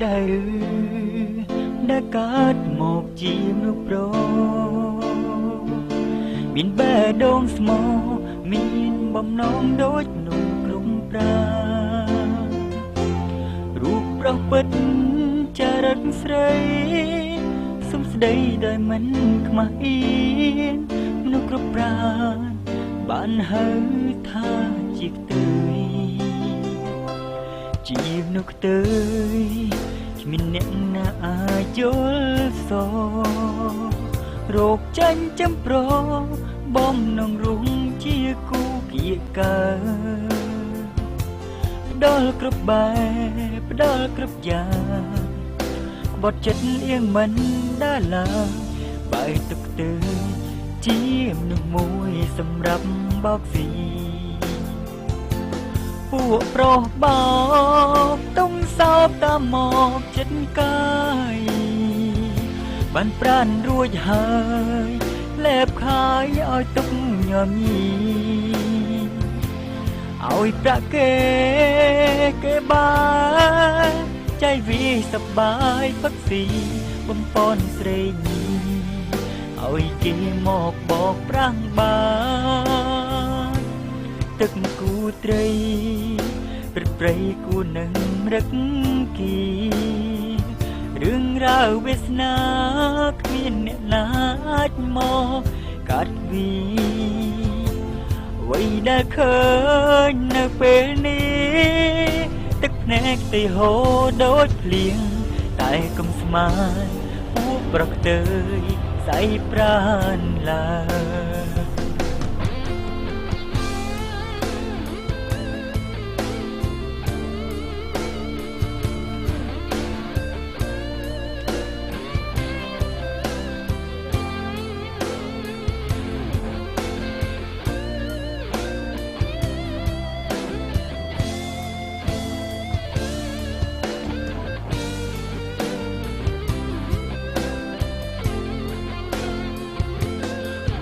ដែរឬដែលកើតមកជាមនុស្សប្រុសមានបេះដូងស្មោះមានបំណងដូចនោះគ្រប់ប្រារូបប្រុសពិតចរិតស្រីសុំស្ដីដោយមិនខ្មាស់អៀនមនុស្សគ្រប់ប្រាបានហៅថាជាខ្ទើយជាមនុស្សខ្ទើយគ្មានអ្នកណាអាចយល់សរោគចាញ់ចំប្របំនងរុងជាគូគៀកកើផ្ដល់គ្រប់បែបផ្ដល់គ្រប់យ៉ាងបត់ចិត្តអៀងមិនដើរឡើងបែកទឹកទើជាមនុស្សមួយសម្រាប់បោកស៊ីពួកប្រុសបោកទុំសោកតាមមកចិត្តកាយបានប្រានរួចហើយលែបខាយឲ្យទុកញោមញីឲ្យប្រាក់គេបានใจវិសប្បាយផឹកស៊ីបំពន់ស្រីញីឲ្យគេមកបកប្រាំងបានទឹកគូត្រីព្រឹកព្រៃគូនឹងរឹកគីរឿងរ៉ាវវាសនាគ្មានអ្នកណាអាចមកកាត់វីអ្វីដែលឃើញនៅពេលនេះទឹកភ្នែកទីហូរដូចភ្លៀងតែកុំស្មានពួកប្រុសខ្ទើយស្អីប្រានឡើយ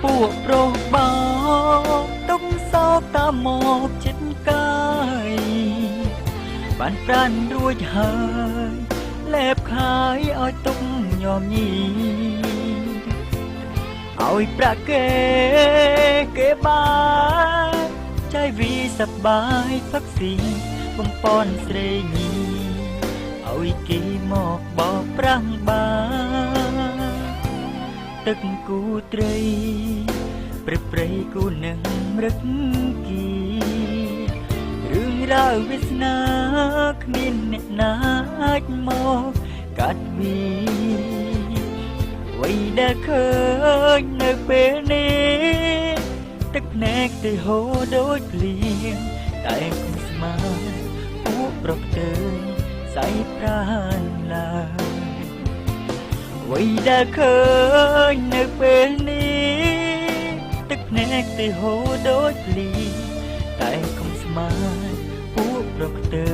ពួកប្រុសបោកទុំសោកតាមមកចិត្តកាយបានប្រានរួចហើយលែបខាយឲ្យទុកញោមញីឲ្យប្រាក់គេបានใจវិសប្បាយផឹកស៊ីបំពន់ស្រីញីឲ្យគេមកបោកប្រាំងបានទឹកគូត្រីព្រឹកព្រៃគូនឹងរឹកគីរឿងរ៉ាវវាសនាគ្មានអ្នកណាអាចមកកាត់វីអ្វីដែលឃើញនៅពេលនេះទឹកភ្នែកទៅហូរដូចភ្លៀងតែគុំស្មានពួកប្រុសទៅស្អីប្រានឡើយអ្វីដែលឃើញនៅពេលនេះទឹកភ្នែកទៅហូរដូចភ្លៀងតែគុំស្មានពួកប្រុសខ្ទើ